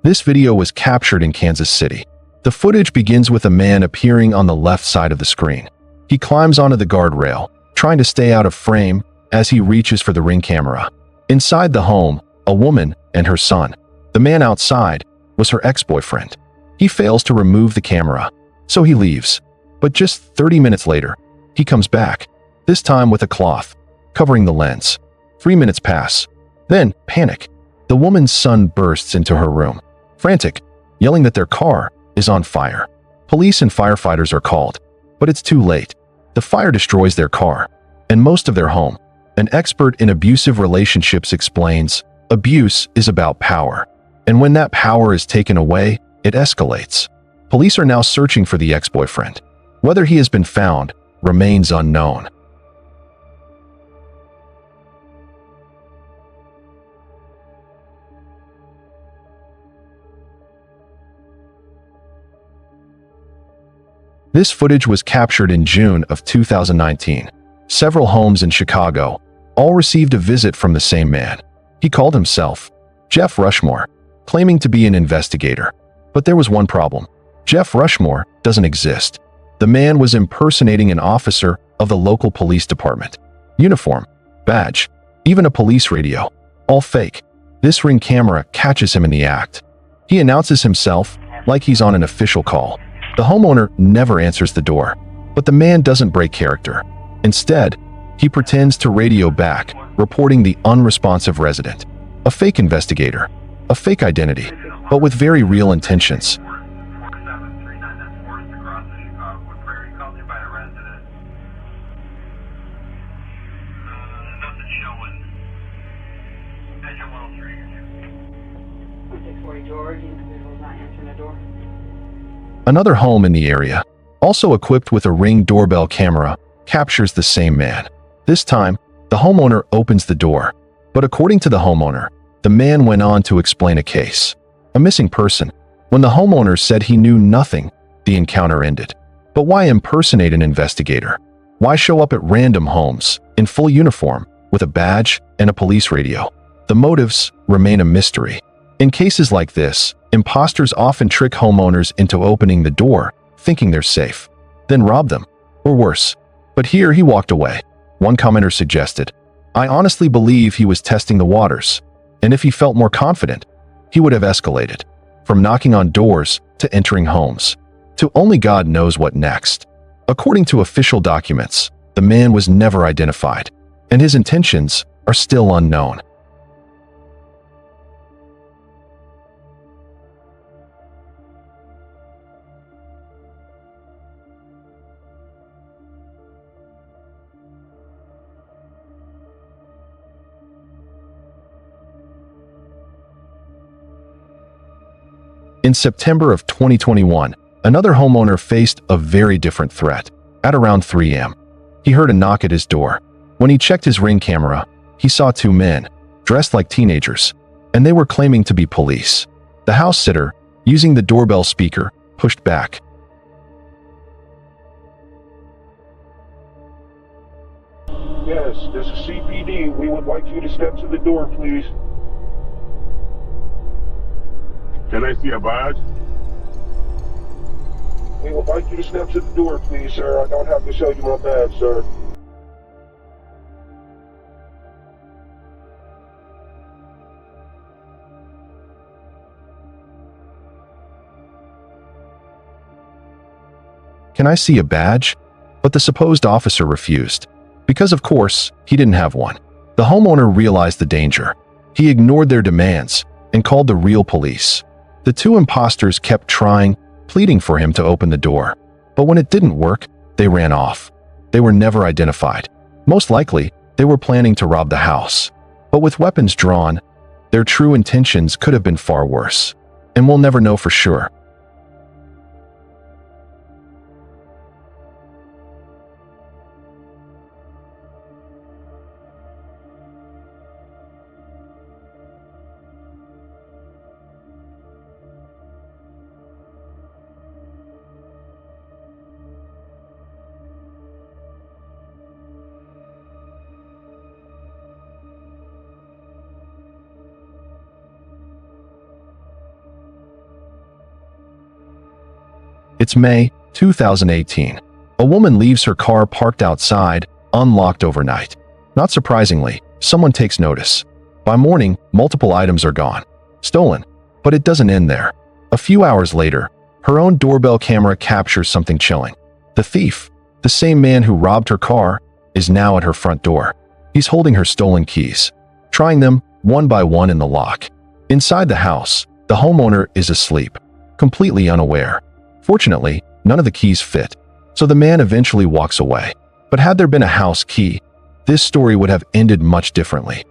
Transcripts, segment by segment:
This video was captured in Kansas City. The footage begins with a man appearing on the left side of the screen. He climbs onto the guardrail, trying to stay out of frame as he reaches for the Ring camera. Inside the home, a woman and her son. The man outside was her ex-boyfriend. He fails to remove the camera, so he leaves. But just 30 minutes later, he comes back, this time with a cloth, covering the lens. 3 minutes pass. Then, panic. The woman's son bursts into her room, frantic, yelling that their car is on fire. Police and firefighters are called, but it's too late. The fire destroys their car and most of their home. An expert in abusive relationships explains, abuse is about power, and when that power is taken away, it escalates. Police are now searching for the ex-boyfriend. Whether he has been found remains unknown. This footage was captured in June of 2019. Several homes in Chicago all received a visit from the same man. He called himself Jeff Rushmore, claiming to be an investigator. But there was one problem. Jeff Rushmore doesn't exist. The man was impersonating an officer of the local police department. Uniform, badge, even a police radio. All fake. This Ring camera catches him in the act. He announces himself like he's on an official call. The homeowner never answers the door, but the man doesn't break character. Instead, he pretends to radio back, reporting the unresponsive resident. A fake investigator, a fake identity, but with very real intentions. Another home in the area, also equipped with a Ring doorbell camera, captures the same man. This time, the homeowner opens the door, but according to the homeowner, the man went on to explain a case. A missing person. When the homeowner said he knew nothing, the encounter ended. But why impersonate an investigator? Why show up at random homes, in full uniform, with a badge and a police radio? The motives remain a mystery. In cases like this, imposters often trick homeowners into opening the door, thinking they're safe, then rob them, or worse. But here he walked away. One commenter suggested, "I honestly believe he was testing the waters, and if he felt more confident, he would have escalated, from knocking on doors to entering homes, to only God knows what next." According to official documents, the man was never identified, and his intentions are still unknown. In September of 2021, another homeowner faced a very different threat. At around 3 a.m., he heard a knock at his door. When he checked his Ring camera, he saw two men, dressed like teenagers, and they were claiming to be police. The house sitter, using the doorbell speaker, pushed back. Yes, this is CPD. We would like you to step to the door, please. Can I see a badge? We would like you to step to the door, please, sir. I don't have to show you my badge, sir. "Can I see a badge?" But the supposed officer refused, because of course, he didn't have one. The homeowner realized the danger. He ignored their demands and called the real police. The two imposters kept trying, pleading for him to open the door. But when it didn't work, they ran off. They were never identified. Most likely, they were planning to rob the house. But with weapons drawn, their true intentions could have been far worse. And we'll never know for sure. It's May 2018. A woman leaves her car parked outside, unlocked overnight. Not surprisingly, someone takes notice. By morning, multiple items are gone. Stolen. But it doesn't end there. A few hours later, her own doorbell camera captures something chilling. The thief, the same man who robbed her car, is now at her front door. He's holding her stolen keys, trying them one by one in the lock. Inside the house, the homeowner is asleep, completely unaware. Fortunately, none of the keys fit, so the man eventually walks away. But had there been a house key, this story would have ended much differently.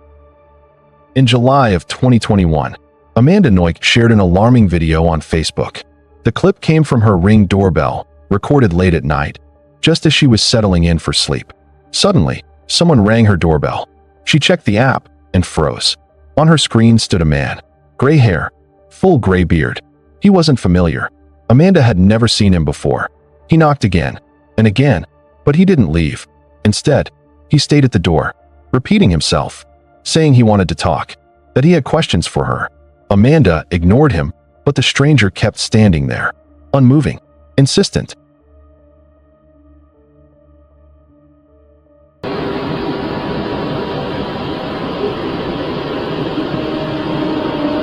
In July of 2021, Amanda Noik shared an alarming video on Facebook. The clip came from her Ring doorbell, recorded late at night, just as she was settling in for sleep. Suddenly, someone rang her doorbell. She checked the app and froze. On her screen stood a man. Gray hair, full gray beard. He wasn't familiar. Amanda had never seen him before. He knocked again and again, but he didn't leave. Instead, he stayed at the door, repeating himself, saying he wanted to talk, that he had questions for her. Amanda ignored him, but the stranger kept standing there, unmoving, insistent.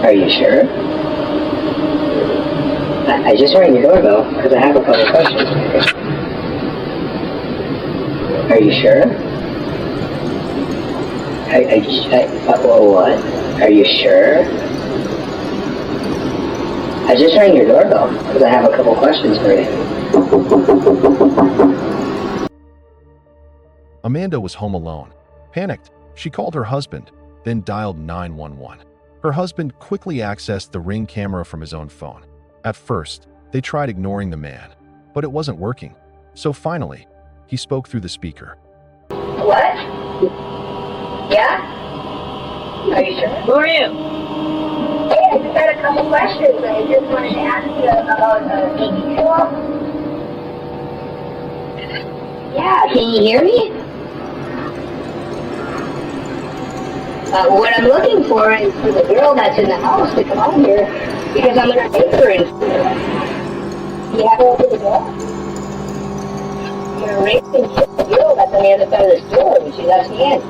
Are you sure? I just rang your doorbell because I have a couple questions for you. Are you sure? What? Are you sure? I just rang your doorbell because I have a couple questions for you. Amanda was home alone. Panicked, she called her husband, then dialed 911. Her husband quickly accessed the Ring camera from his own phone. At first, they tried ignoring the man, but it wasn't working. So finally, he spoke through the speaker. What? Yeah? Are you sure? Who are you? Hey, I just had a couple questions. I just wanted to ask you about the TV show. Yeah, can you hear me? What I'm looking for is for the girl that's in the house to come out here because I'm going to take her in. You have to open the door? You're raping the girl that's on the other side of the store and she lets me in.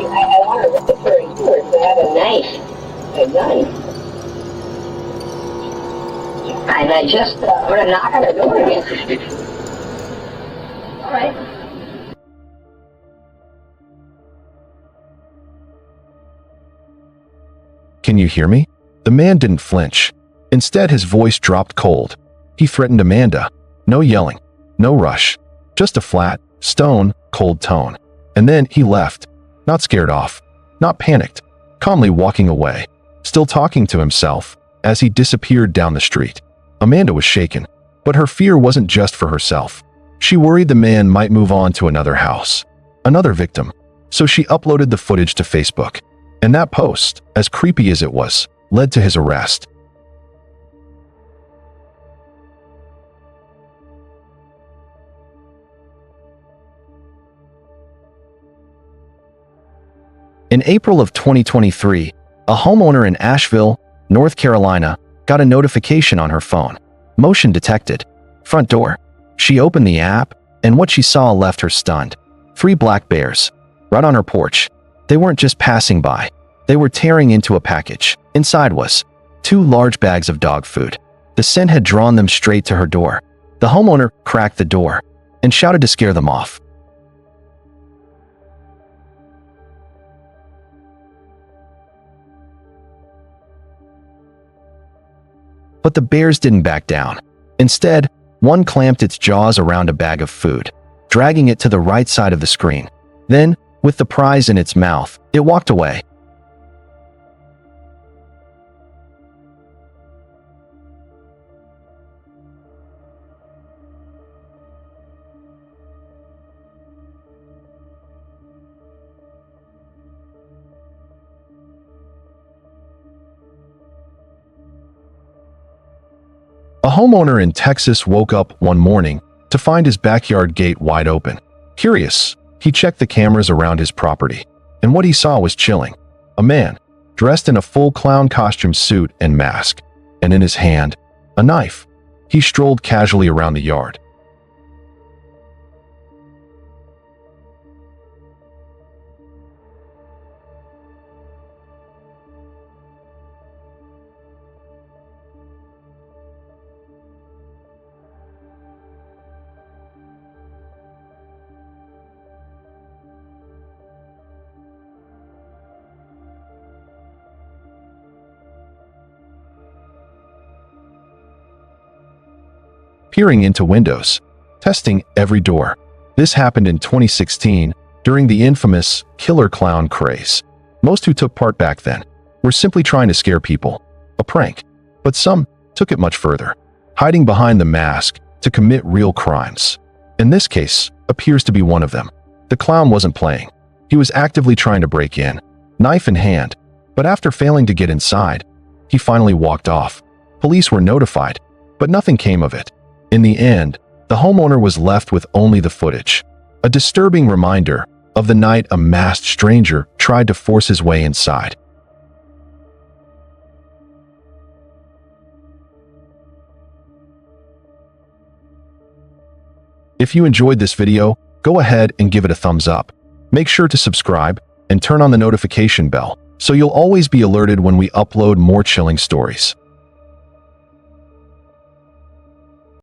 I want to rape her in here because I have a knife, a gun. And I just want to knock on her door again. All right. Can you hear me? The man didn't flinch. Instead, his voice dropped cold. He threatened Amanda. No yelling, no rush, just a flat, stone, cold tone. And then he left, not scared off, not panicked, calmly walking away, still talking to himself as he disappeared down the street. Amanda was shaken, but her fear wasn't just for herself. She worried the man might move on to another house, another victim. So she uploaded the footage to Facebook. And that post, as creepy as it was, led to his arrest. In April of 2023, a homeowner in Asheville, North Carolina, got a notification on her phone. Motion detected. Front door. She opened the app, and what she saw left her stunned. 3 black bears, right on her porch. They weren't just passing by. They were tearing into a package. Inside was 2 large bags of dog food. The scent had drawn them straight to her door. The homeowner cracked the door and shouted to scare them off. But the bears didn't back down. Instead, one clamped its jaws around a bag of food, dragging it to the right side of the screen. Then, with the prize in its mouth, it walked away. A homeowner in Texas woke up one morning to find his backyard gate wide open. Curious, he checked the cameras around his property, and what he saw was chilling. A man, dressed in a full clown costume suit and mask, and in his hand, a knife. He strolled casually around the yard. Peering into windows, testing every door. This happened in 2016 during the infamous killer clown craze. Most who took part back then were simply trying to scare people, a prank, but some took it much further, hiding behind the mask to commit real crimes. In this case, appears to be one of them. The clown wasn't playing. He was actively trying to break in, knife in hand, but after failing to get inside, he finally walked off. Police were notified, but nothing came of it. In the end, the homeowner was left with only the footage, a disturbing reminder of the night a masked stranger tried to force his way inside. If you enjoyed this video, go ahead and give it a thumbs up. Make sure to subscribe and turn on the notification bell so you'll always be alerted when we upload more chilling stories.